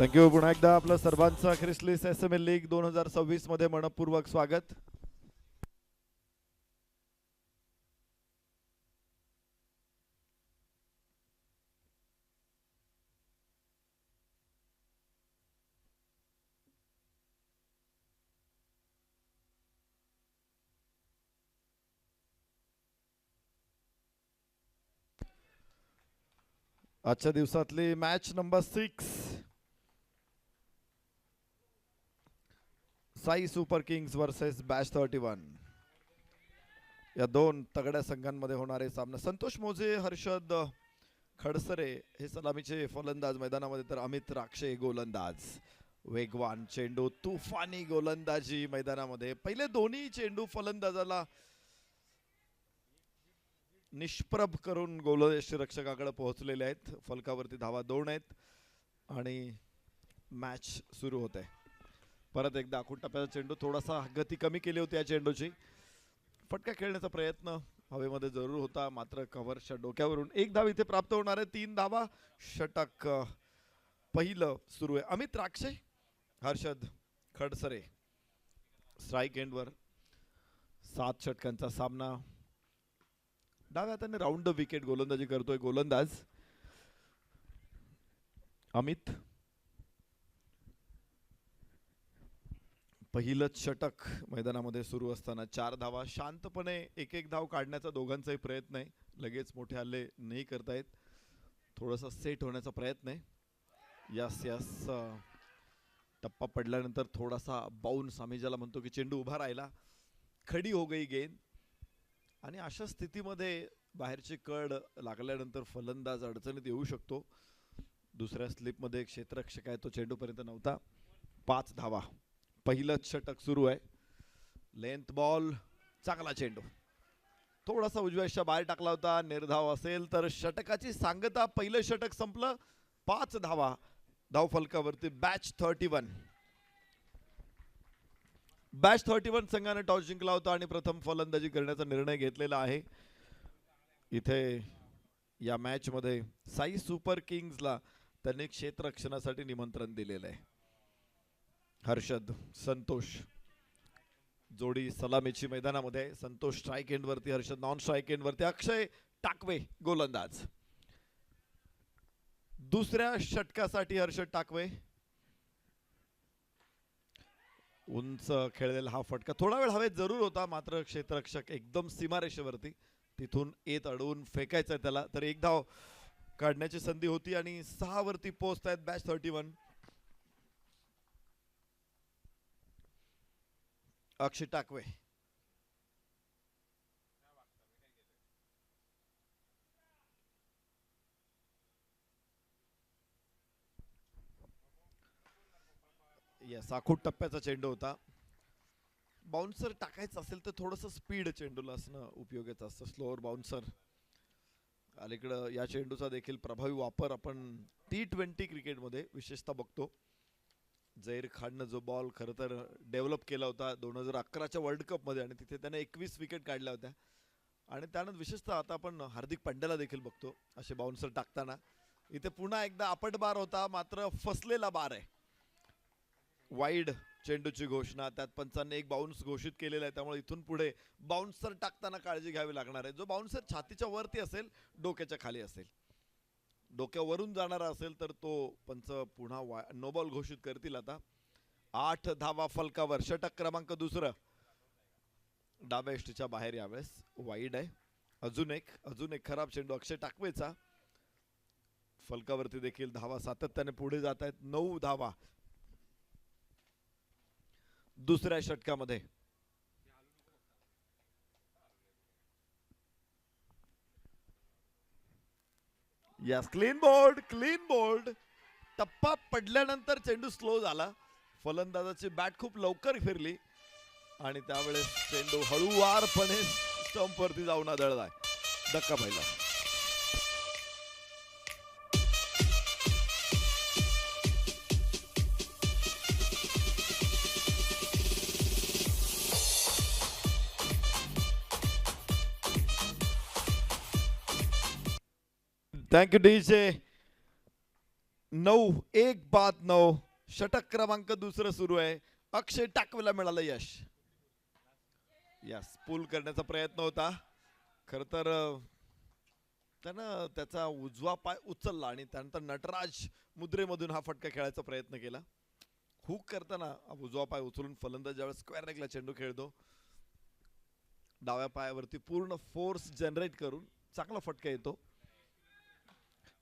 Thank you. पुन्हा एकदा आपलं सर्वांचं ख्रिसलीस एसएमएल लीग 2026 मध्ये मनपूर्वक स्वागत. आजच्या दिवसातली match number 6, Sai super Kings versus batch 31. या दोन तगड्या संघांमध्ये होणारे सामना. संतोष मोजे, हर्षद खडसरे हे सलामीचे फलंदाज मैदानामध्ये, तर अमित राक्षे गोलंदाज. वेगवान चेंडू, तुफानी गोलंदाजी मैदानामध्ये. पहिले दोन्ही चेंडू फलंदाजाला निष्प्रभ करून गोलरक्षकाकडे पोहोचलेले आहेत. फलकावरती धावा 2 आहेत आणि मॅच सुरू होते. परत एकदा आखूड टप्प्याचा चेंडू, थोडासा गती कमी केली होती या चेंडूची. फटका खेळण्याचा प्रयत्न हवेमध्ये जरूर होता, मात्र कव्हरच्या डोक्यावरून एक धाव इथे प्राप्त होणार आहे. 3 धावा. षटक पहिलं सुरू आहे. अमित राक्षे, हर्षद खडसरे स्ट्राईक एंडवर. 7 षटकांचा सामना. डाव्या हाताने राऊंड द विकेट गोलंदाजी करतोय गोलंदाज अमित. पहिलंच षटक मैदानामध्ये सुरू असताना 4 धावा. शांतपणे एक एक धाव काढण्याचा दोघांचाही प्रयत्न आहे. लगेच मोठे हल्ले नाही करतायत. थोडासा सेट होण्याचा प्रयत्न आहे. यस टप्पा पडल्यानंतर थोडासा बाउन्स, आम्ही ज्याला म्हणतो की चेंडू उभा राहिला, खडी हो गई गेंद. आणि अशा स्थितीमध्ये बाहेरची कड लागल्यानंतर फलंदाज अडचणीत येऊ शकतो. दुसऱ्या स्लिपमध्ये क्षेत्ररक्षक आहे, तो चेंडूपर्यंत नव्हता. 5 धावा. पहिलंच षटक सुरू आहे. लेंथ बॉल, चांगला चेंडू, थोडासा उजव्याच्या बाहेर टाकला होता. निर्धाव असेल तर षटकाची सांगता. पहिलं षटक संपलं. 5 धावा धाव फलकावरती. बॅच 31 संघाने टॉस जिंकला होता आणि प्रथम फलंदाजी करण्याचा निर्णय घेतलेला आहे. इथे या मॅच मध्ये साई सुपर किंग्सला त्यांनी क्षेत्ररक्षणासाठी निमंत्रण दिलेलं आहे. हर्षद संतोष जोडी सलामीची मैदानामध्ये. संतोष स्ट्राईक एंड वरती, हर्षद नॉन स्ट्राईक एंड वरती. अक्षय टाकवे गोलंदाज. दुसऱ्या षटकासाठी हर्षद टाकवे. उंच खेळलेला हा फटका थोडा वेळ हवेत जरूर होता, मात्र क्षेत्ररक्षक एकदम सीमारेषेवरती, तिथून येत अडवून फेकायचं त्याला. तर एक धाव काढण्याची संधी होती आणि 6 वरती पोहोचतायत बॅच 31. अक्षय टाकवे. यस, आखूड टप्प्याचा चेंडू होता. बाउन्सर टाकायचं असेल तर थोडंसं स्पीड चेंडूला असणं उपयोगाचं असतं. Slower bouncer. अलीकडं या चेंडूचा देखील प्रभावी वापर आपण T20 क्रिकेटमध्ये विशेषतः बघतो. झहीर खाननं जो बॉल खरं तर डेव्हलप केला होता 2011च्या वर्ल्ड कपमध्ये, आणि तिथे त्याने 21 विकेट काढल्या होत्या. आणि त्यानंतर विशेषतः आता आपण हार्दिक पांड्याला देखील बघतो असे बाउन्सर टाकताना. इथे पुन्हा एकदा आपट बार होता, मात्र फसलेला बार आहे. वाईड चेंडूची घोषणा. त्यात पंचांनी एक बाउन्स घोषित केलेला आहे, त्यामुळे इथून पुढे बाउन्सर टाकताना काळजी घ्यावी लागणार आहे. जो बाउन्सर छातीच्या वरती असेल, डोक्याच्या खाली असेल, डोक्यावरून जाणारा असेल तर तो पंच पुन्हा नो बॉल घोषित करतील. आता 8 धावा फलकावर. षटक क्रमांक 2. डाव्या यष्टीच्या बाहेर यावेळेस वाईड आहे. अजून एक खराब चेंडू अक्षय टाकवेचा. फलकावरती देखील धावा सातत्याने पुढे जात आहेत. 9 धावा दुसऱ्या षटकामध्ये. Yes, clean bowled. टप्पा पडल्यानंतर चेंडू स्लो झाला. फलंदाजाची बॅट खूप लवकर फिरली आणि त्यावेळेस चेंडू हळूवारपणे स्टंपवरती जाऊन आदळलाय. धक्का पहिला. Thank you DJ. 9 षटक क्रमांक दुसरं सुरू आहे. अक्षय टाकवेला मिळालं यश. यस, पूल करण्याचा प्रयत्न होता. खर तर त्यानं त्याचा उजवा पाय उचलला आणि त्यानंतर नटराज मुद्रेमधून हा फटका खेळायचा प्रयत्न केला. हुक करताना उजवा पाय उचलून फलंदाज ज्यावेळेस स्क्वेअर लेगला चेंडू खेळतो, डाव्या पायावरती पूर्ण फोर्स जनरेट करून चांगला फटका येतो.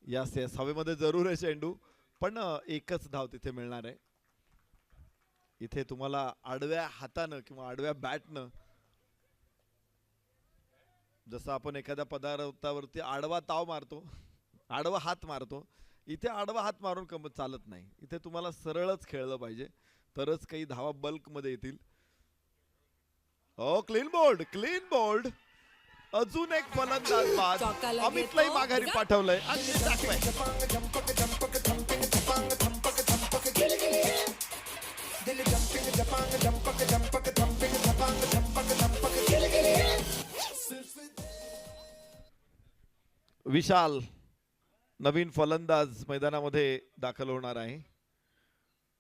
यस यस, हवेमध्ये जरूर आहे चेंडू, पण एकच धाव तिथे मिळणार आहे. इथे तुम्हाला आडव्या हातानं किंवा आडव्या बॅटनं, जसं आपण एखाद्या पदार्थावरती आडवा ताव मारतो, आडवा हात मारतो, इथे आडवा हात मारून चालत नाही. इथे तुम्हाला सरळच खेळलं पाहिजे, तरच काही धावा बल्क मध्ये येतील. हो, क्लीन बोल्ड, क्लीन बोल्ड. अजून एक फलंदाज बाद. अमितलाही माघारी पाठवलंय. विशाल नवीन फलंदाज मैदानामध्ये दाखल होणार आहे.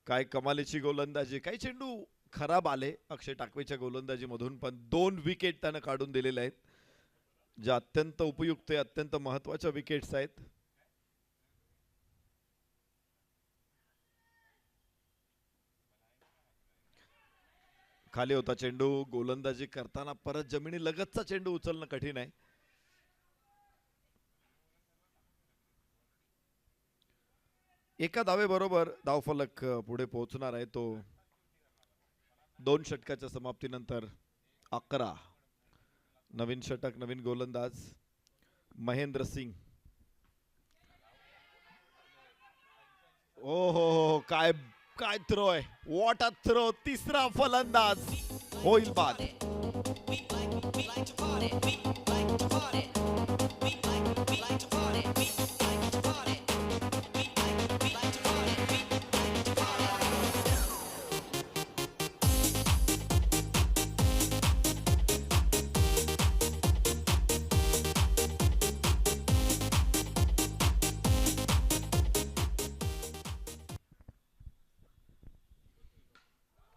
काय कमालीची गोलंदाजी. काही चेंडू खराब आले अक्षय टाकवेच्या गोलंदाजीमधून, पण 2 विकेट त्यानं काढून दिलेल्या आहेत, ज्या अत्यंत उपयुक्त, अत्यंत महत्वाच्या विकेट्स आहेत. खाली होता चेंडू. गोलंदाजी करताना परत जमिनी लगतचा चेंडू उचलणं कठीण आहे. एका धावेबरोबर धावफलक पुढे पोहोचणार आहे तो 2 षटकाच्या समाप्तीनंतर 11. नवीन षटक, नवीन गोलंदाज महेंद्र सिंग. ओ हो, काय काय थ्रो आहे. What a throw. तिसरा फलंदाज होईल बाद.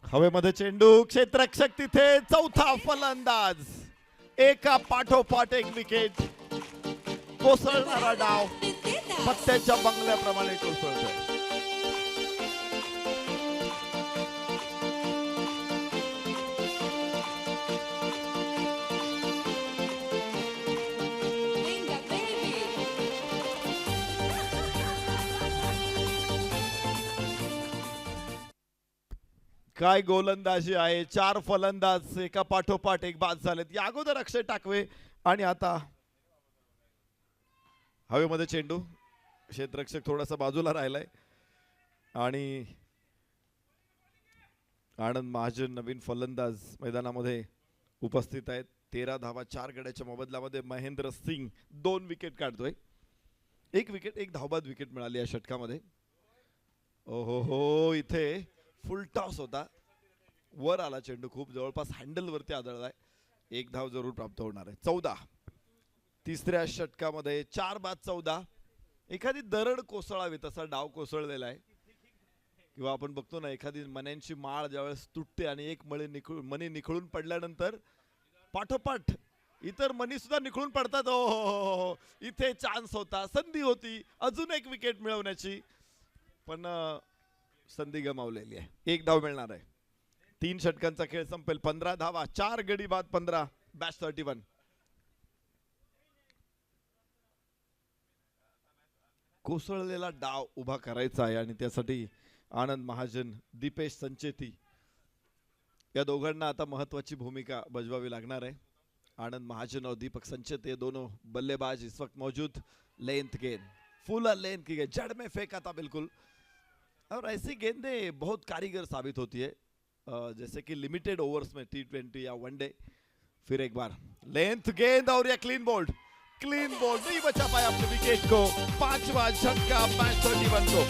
हवेमध्ये चेंडू, क्षेत्ररक्षक तिथे. चौथा फलंदाज. एका पाठोपाठ एक विकेट. कोसळणारा डाव पत्त्याच्या बंगल्याप्रमाणे कोसळतोय. काय गोलंदाजी आहे. 4 फलंदाज एका पाठोपाठ एक बाद झालेत. या अगोदर अक्षय टाकवे आणि आता हवेमध्ये चेंडू. क्षेत्ररक्षक थोडासा बाजूला राहिलाय आणि आनंद महाजन नवीन फलंदाज मैदानामध्ये उपस्थित आहेत. 13 धावा 4 गड्याच्या मोबदल्यामध्ये महेंद्र सिंग 2 विकेट काढतोय. 1 विकेट, 1 धावबाद विकेट मिळाली या षटकामध्ये. ओहो हो, इथे फुल टॉस होता. वर आला चेंडू, खूप जवळपास हँडल वरती आदळलाय. 1 धाव जरूर प्राप्त होणार आहे. 14. तिसऱ्या षटकामध्ये 4 बाद 14. एखादी दरड कोसळावी तसा डाव कोसळलेला आहे. किंवा आपण बघतो ना, एखादी मण्यांची माळ ज्यावेळेस तुटते आणि एक मणी निखळून पडल्यानंतर पाठोपाठ इतर मणी सुद्धा निखळून पडतात. हो, इथे चान्स होता, संधी होती अजून 1 विकेट मिळवण्याची, पण संधी गमावलेली आहे. 1 धाव मिळणार आहे. 3 षटकांचा खेळ संपेल. 15 धावा, 4 गडी बाद 15. बॅच 31. कोसळलेला डाव उभा करायचा आहे आणि त्यासाठी आनंद महाजन, दीपेश संचेती या दोघांना आता महत्वाची भूमिका बजवावी लागणार आहे. आनंद महाजन और दीपक संचेती ये दोनों बल्लेबाज इस वक्त मौजूद. लेंथ गेंद, फुल लेंथ की गेंद जड़ में फेंका था बिल्कुल. और ऐसी गेंदें बहुत कारीगर साबित होती है, जैसे कि लिमिटेड ओवर्स में T20 या वनडे. फिर एक बार लेंथ गेंद और ये क्लीन बोल्ड. क्लीन बोल्ड नहीं बचा पाया अपने विकेट को. 5वां झटका मैच 31 को.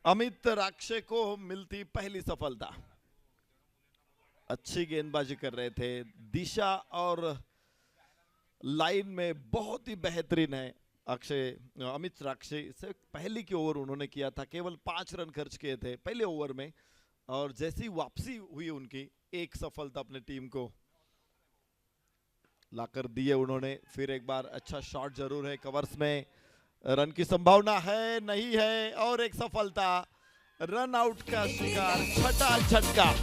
अमित राक्षे को मिलती पहली सफलता। अच्छी गेंदबाजी कर रहे थे, दिशा और लाइन में बहुत ही बेहतरीन है अमित राक्षे से पहली की ओवर उन्होंने किया था, केवल 5 रन खर्च किए थे पहले ओवर में, और जैसी वापसी हुई उनकी एक सफलता अपने टीम को लाकर दिए उन्होंने। फिर एक बार अच्छा शॉट जरूर है, कवर्स में रन की संभावना है नहीं है, और एक सफलता, रन आउट का शिकार, छठा झटका।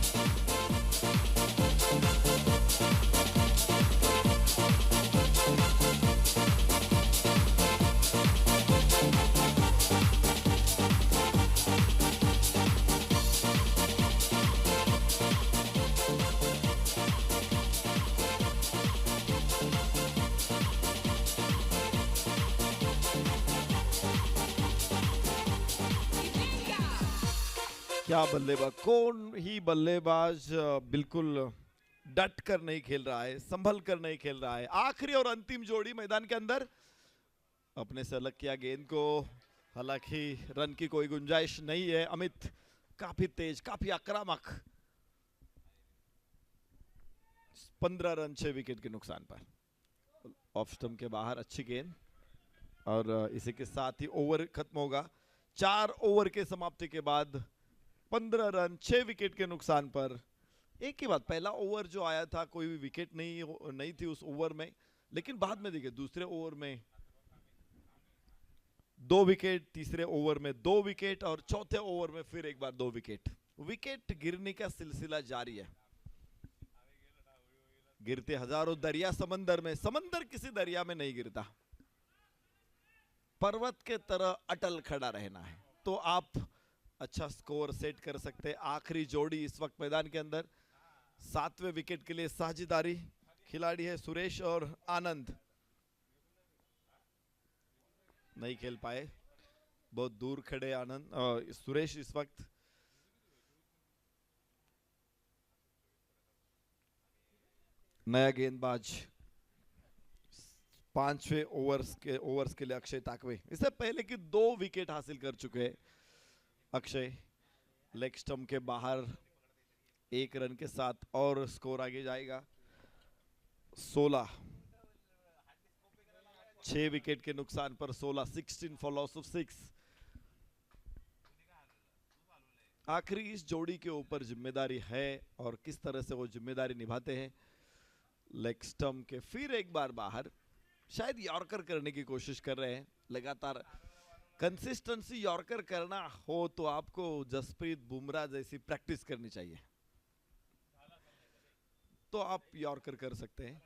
क्या बल्लेबाज, कौन ही बल्लेबाज बिल्कुल डट कर नहीं खेल रहा है, संभल कर नहीं खेल रहा है। आखिरी और अंतिम जोड़ी मैदान के अंदर, अपने से अलग किया गेंद को, हालांकि रन की कोई गुंजाइश नहीं है। अमित काफी तेज, काफी आक्रामक, 15 रन 6 विकेट के नुकसान पर, ऑफ स्टंप के बाहर अच्छी गेंद, और इसी के साथ ही ओवर खत्म होगा। 4 ओवर के समाप्ति के बाद 15 रन 6 विकेट के नुकसान पर। एक ही बात, पहला ओवर जो आया था कोई भी विकेट नहीं थी उस ओवर में, लेकिन बाद में देखिए दूसरे ओवर में 2 विकेट, तीसरे ओवर में 2 विकेट, और चौथे ओवर में फिर एक बार 2 विकेट। विकेट गिरने का सिलसिला जारी है, गिरते हजारों दरिया समंदर में, समंदर किसी दरिया में नहीं गिरता, पर्वत के तरह अटल खड़ा रहना है तो आप अच्छा स्कोर सेट कर सकते हैं। आखिरी जोड़ी इस वक्त मैदान के अंदर, 7वें विकेट के लिए साझेदारी खिलाड़ी है सुरेश और आनंद, नहीं खेल पाए, बहुत दूर खड़े आनंद सुरेश इस वक्त। नया गेंदबाज 5वें ओवर्स के लिए अक्षय ताकवे, इससे पहले कि 2 विकेट हासिल कर चुके हैं अक्षय। लेग स्टंप के बाहर 1 रन के साथ और स्कोर आगे जाएगा 16, 6 विकेट के नुकसान पर 16 फॉर लॉस ऑफ 6। आखिरी इस जोड़ी के ऊपर जिम्मेदारी है और किस तरह से वो जिम्मेदारी निभाते हैं। लेग स्टंप के फिर एक बार बाहर, शायद यॉर्कर करने की कोशिश कर रहे हैं। लगातार कंसिस्टेंसी यॉर्कर करना हो तो आपको जसप्रीत बुमराह जैसी प्रैक्टिस करनी चाहिए, तो आप यॉर्कर कर सकते हैं,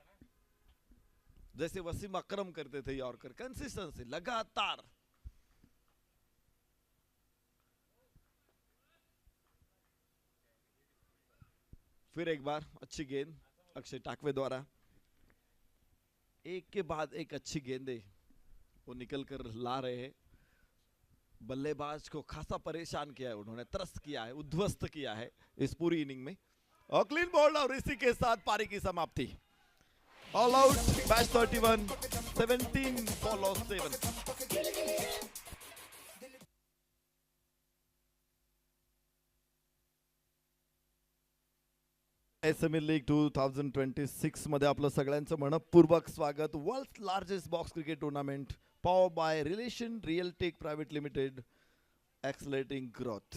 जैसे वसीम अकरम करते थे यॉर्कर, कंसिस्टेंसी लगातार। फिर एक बार अच्छी गेंद अक्षय टाकवे द्वारा, एक के बाद एक अच्छी गेंदें वो निकल कर ला रहे हैं। बल्लेबाज को खासा परेशान किया है उन्होंने, त्रस्त किया है, उद्ध्वस्त किया है इस पूरी इनिंग में। और क्लीन बॉल, और इसी के साथ पारी की समाप्ति। All out, match 31, 17 for loss 7। SMA league 2026 मध्ये आपलं सगळ्यांचं मनपूर्वक स्वागत। World largest box cricket tournament power by Relation Realtech Private Limited, accelerating growth.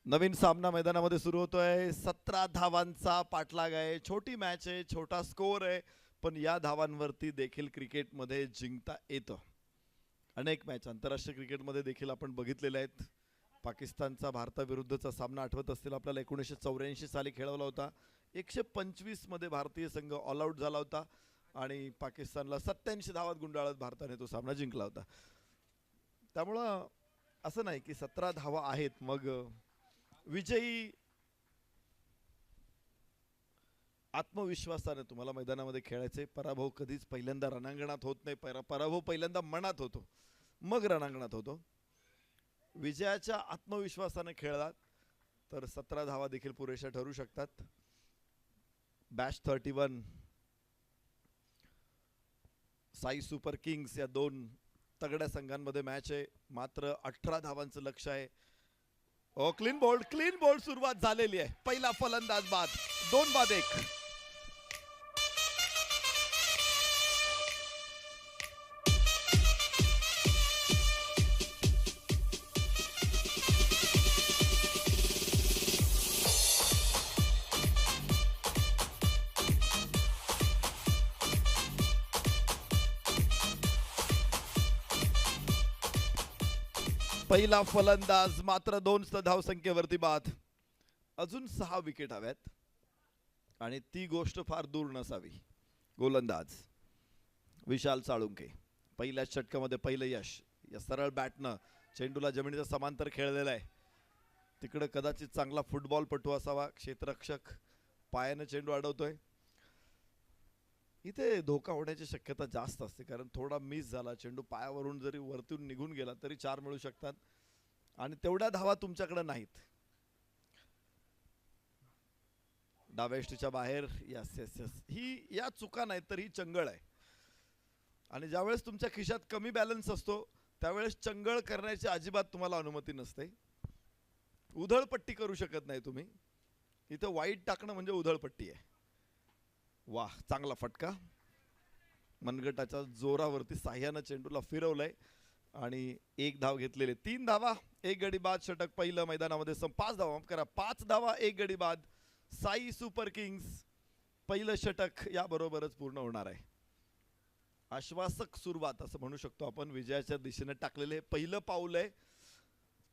नवीन सामना मैदानामध्ये सुरू होतोय, 17 धावांचा पाठलाग आहे, छोटी मॅच आहे, छोटा स्कोर आहे, पण या धावांवरती देखील क्रिकेटमध्ये जिंकता येतं। अनेक मॅच आंतरराष्ट्रीय क्रिकेटमध्ये देखील आपण बघितलेले आहेत। पाकिस्तानचा भारताविरुद्धचा सामना आठवत असतील आपल्याला, 1984 साली खेळवला होता। 125 मध्ये भारतीय संघ ऑल आउट झाला होता आणि पाकिस्तानला 87 धावात गुंडाळत भारताने तो सामना जिंकला होता। त्यामुळे असं नाही की 17 धावा आहेत मग विजयी आत्मविश्वासाने तुम्हाला मैदानामध्ये खेळायचे। पराभव कधीच पहिल्यांदा रणांगणात होत नाही, पराभव पहिल्यांदा मनात होतो, मग रणांगणात होतो। विजयाच्या आत्मविश्वासाने खेळलात तर 17 धावा देखील पुरेशा ठरू शकतात। बॅश 31 साई सुपर किंग्स या 2 तगड्या संघांमध्ये मॅच आहे. मात्र 18 धावांचं लक्ष आहे. ओ क्लीन बोल्ड सुरुवात झालेली आहे. पहिला फलंदाज बाद, 2 बाद 1. पहिला फलंदाज मात्र 2 धावसंख्येवरती बाद. अजून 6 विकेट हव्यात आणि ती गोष्ट फार दूर नसावी. गोलंदाज विशाल साळुंके. पहिल्या षटकामध्ये पहिलं यश. या सरळ बॅटनं चेंडूला जमिनीच्या समांतर खेळलेला आहे. तिकडे कदाचित चांगला फुटबॉलपटू असावा. क्षेत्ररक्षक पायाने चेंडू अडवतोय. इथे धोका होण्याची शक्यता जास्त असते, कारण थोडा मिस झाला, चेंडू पायावरून जरी वरतून निघून गेला तरी 4 मिळू शकतात आणि तेवढ्या धावा तुमच्याकडे नाहीत. डाव्या यष्टीच्या बाहेर. यस यस यस, ही या चुका नाहीत तर ही चंगळ आहे. आणि ज्यावेळेस तुमच्या खिशात कमी बॅलन्स असतो त्यावेळेस चंगळ करण्याची अजिबात तुम्हाला अनुमती नसते. उधळपट्टी करू शकत नाही तुम्ही. इथं वाईट टाकणं म्हणजे उधळपट्टी आहे. वाह, चांगला फटका. मनगटाच्या जोरावरती साह्यानं चेंडूला फिरवलंय आणि 1 धाव घेतलेले. 3 धावा 1 गडी बाद. षटक पहिलं मैदानामध्ये 5 धावा, माफ करा, 5 धावा 1 गडी बाद. साई सुपर किंग्स पहिलं षटक या बरोबरच पूर्ण होणार आहे. आश्वासक सुरुवात असं म्हणू शकतो आपण. विजयाच्या दिशेने टाकलेले पहिलं पाऊल आहे.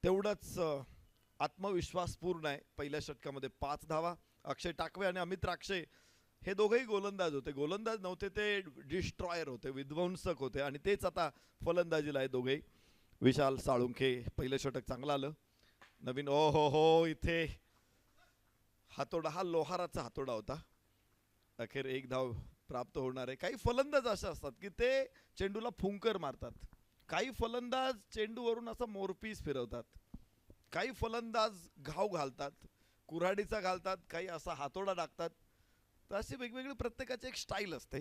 तेवढंच आत्मविश्वास पूर्ण आहे. पहिल्या षटकामध्ये 5 धावा. अक्षय टाकवे आणि अमित राक्षे हे दोघेही गोलंदाज होते. गोलंदाज नव्हते, ते डिस्ट्रॉयर होते, विध्वंसक होते आणि तेच आता फलंदाजीला आहे दोघेही. विशाल साळुंखे. पहिलं षटक चांगलं आलं. नवीन ओ हो इथे हातोडा, हा लोहाराचा हातोडा होता. अखेर 1 धाव प्राप्त होणार आहे. काही फलंदाज असे असतात की ते चेंडूला फुंकर मारतात. काही फलंदाज चेंडूवरून असा मोरपीस फिरवतात. काही फलंदाज घाव घालतात, कुऱ्हाडीचा घालतात, काही असा हातोडा टाकतात. तर अशी वेगवेगळी प्रत्येकाची एक स्टाईल असते.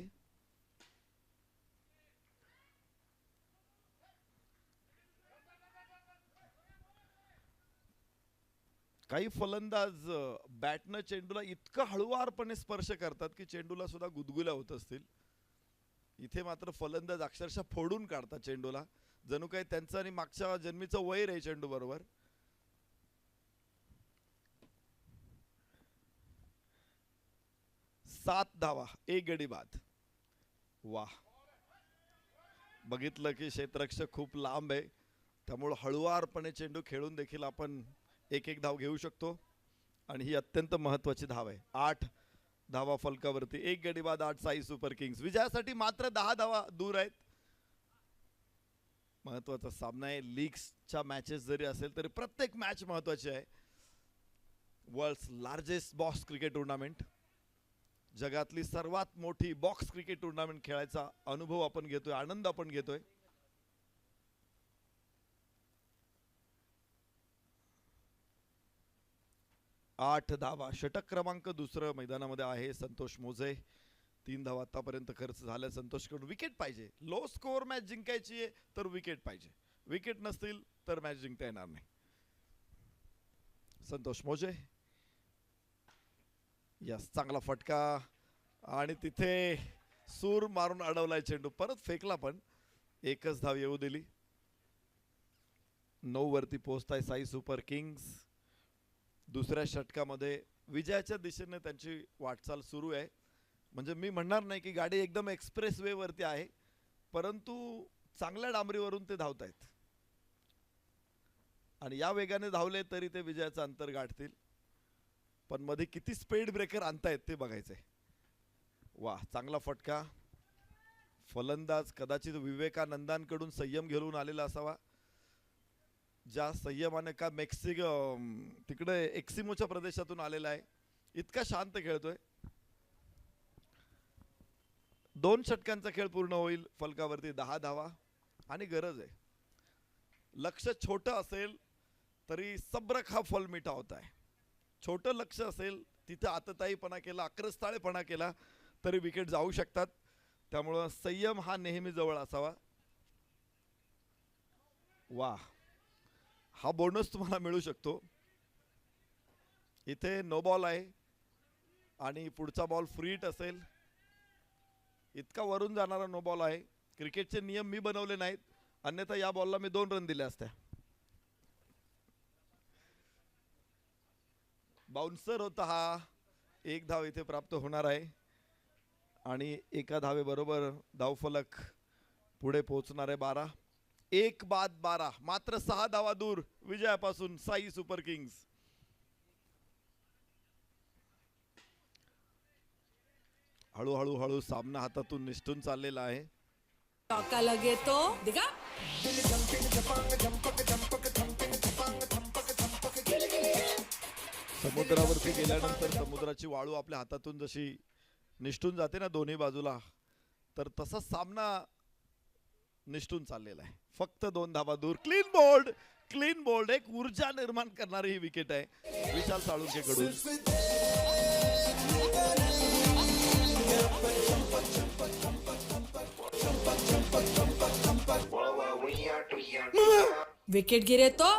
काही फलंदाज बॅटनं चेंडूला इतकं हळुवारपणे स्पर्श करतात की चेंडूला सुद्धा गुदगुल्या होत असतील. इथे मात्र फलंदाज अक्षरशः फोडून काढतात चेंडूला. जणू काही त्यांचं आणि मागच्या जन्मीचं वैर आहे चेंडू बरोबर. सात धावा 1 गडी बाद. वाह, बघितलं की क्षेत्ररक्षक खूप लांब आहे, त्यामुळे हळुवारपणे चेंडू खेळून देखील आपण 1-1 धाव घेऊ शकतो आणि ही अत्यंत महत्त्वाची धाव आहे. 8 धावा फलकावरती 1 गडी बाद. 8 साई सुपर किंग्स विजयासाठी मात्र 10 धावा दूर आहेत. महत्त्वाचा सामना आहे. लीग्सच्या मॅचेस जरी असेल तरी प्रत्येक मॅच महत्त्वाची आहे. World's largest box cricket tournament, जगातली सर्वात मोठी बॉक्स क्रिकेट टुर्नामेंट खेळायचा अनुभव आपण घेतोय, आनंद आपण घेतोय. आठ धावा. षटक क्रमांक 2 मैदानामध्ये आहे संतोष मोजे. 3 धावा आतापर्यंत खर्च झाल्या संतोषकडून. विकेट पाहिजे. लो स्कोअर मॅच जिंकायची आहे तर विकेट पाहिजे. विकेट नसतील तर मॅच जिंकता येणार नाही. संतोष मोजे. यस, चांगला फटका आणि तिथे सूर मारून अडवलाय चेंडू. परत फेकला पण 1च धाव येऊ दिली. 9 वरती पोहोचताय साई सुपर किंग्स. दुसऱ्या षटकामध्ये विजयाच्या दिशेने त्यांची वाटचाल सुरू आहे. म्हणजे मी म्हणणार नाही की गाडी एकदम एक्सप्रेस वे वरती आहे, परंतु चांगल्या डांबरीवरून ते धावत आहेत आणि या वेगाने धावले तरी ते विजयाचं अंतर गाठतील. पण मध्ये किती स्पीड ब्रेकर आणतायत ते बघायचंय. वाह, चांगला फटका. फलंदाज कदाचित विवेकानंदांकडून संयम घेऊन आलेला असावा. ज्या संयमाने का तिकडे एक्सिमोच्या प्रदेशातून आलेला आहे. इतका शांत खेळतोय. 2 षटकांचा खेळ पूर्ण होईल. फलकावरती 10 धावा आणि गरज आहे. लक्ष छोटं असेल तरी सब्रक हा फल मिठा होता है. छोटं लक्ष असेल तिथे आतताईपणा केला, आक्रस्ताळेपणा केला तरी विकेट जाऊ शकतात. त्यामुळे संयम हा नेहमी जवळ असावा. वा, हा बोनस तुम्हाला मिळू शकतो. इथे नो बॉल आहे आणि पुढचा बॉल फ्री हिट असेल. इतका वरून जाणारा नो बॉल आहे. क्रिकेटचे नियम मी बनवले नाहीत, अन्यथा या बॉलला मी 2 रन दिले असते. बाउन्सर होता हा. 1 धाव इथे प्राप्त होणार आहे आणि एका धावेबरोबर धावफलक पुढे पोहोचणार आहे 12. 1 बाद 12, मात्र 6 धावा दूर विजयापासून साई सुपर किंग्स. हळूहळू हळू सामना हातातून निसटून चाललेला आहे. चौका लगे तो दिखा. समुद्रावरती गेल्यानंतर समुद्राची वाळू आपल्या हातातून जशी निसटून जाते ना दोन्ही बाजूला, तर तसा सामना निसटून चाललेला आहे. फक्त 2 धावा दूर. Clean bowled, clean bowled. एक ऊर्जा निर्माण करणारी ही विकेट आहे विशाल साळुंकेकडून. विकेट गिरे तो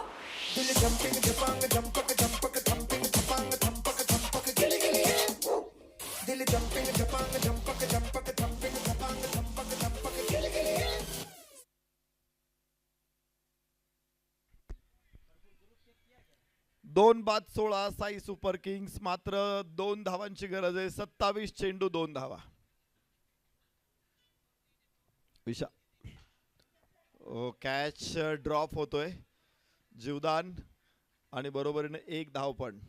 दोन बाद 16 साई सुपर किंग्स. मात्र 2 धावांची गरज आहे. 27 चेंडू 2 धावा. विशाल कॅच ड्रॉप होतोय. जीवदान आणि बरोबरीने 1 धाव पण.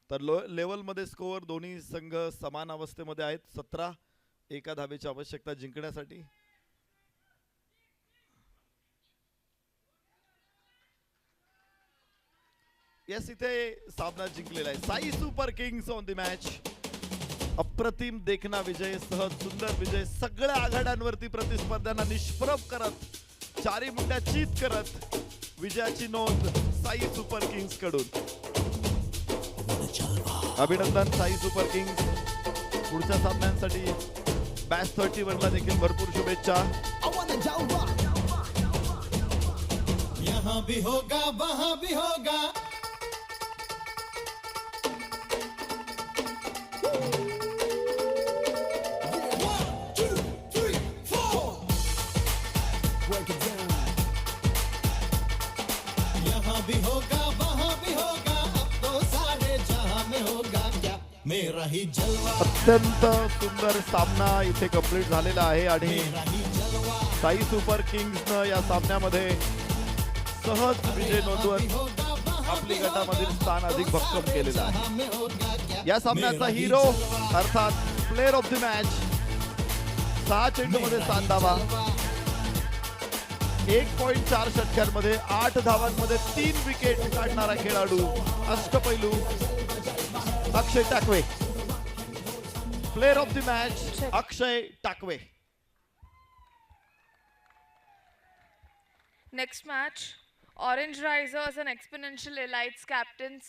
तर लेवल मध्ये स्कोअर दोन्ही संघ समान अवस्थेमध्ये आहेत. 17 एका धावेची आवश्यकता जिंकण्यासाठी. यस, इथे सामना जिंकलेला आहे. Sai super Kings on the match. अप्रतिम देखना विजय, सहज सुंदर विजय. सगळ्या आघाड्यांवरती प्रतिस्पर्ध्यांना निष्प्रभ करत, चारी मुंड्या चित करत विजयाची नोंद साई सुपर किंग्स कडून. अभिनंदन साई सुपर किंग्स. पुढच्या सामन्यांसाठी बॅच 31 ला देखील भरपूर शुभेच्छा. यहाँ भी होगा वहाँ भी होगा. भी होगा वहाँ भी होगा. अब तो सारे जहां में होगा क्या मेरा ही जलवा. अत्यंत सुंदर सामना इथे कंप्लीट झालेला आहे आणि साई सुपर किंग्सनं या सामन्यामध्ये सहज विजय नोंदवत आपली गटामधील स्थान अधिक भक्कम केलेलं आहे. या सामन्याचा हिरो अर्थात प्लेयर ऑफ द मॅच, 6 चेंडूमध्ये 7 धावा, 1.4 षटकांमध्ये 8 धावांमध्ये 3 विकेट काढणारा खेळाडू, अष्टपैलू Akshay Takawe. Player of the match Akshay Takawe. Next match, Orange Risers and Exponential Elites captains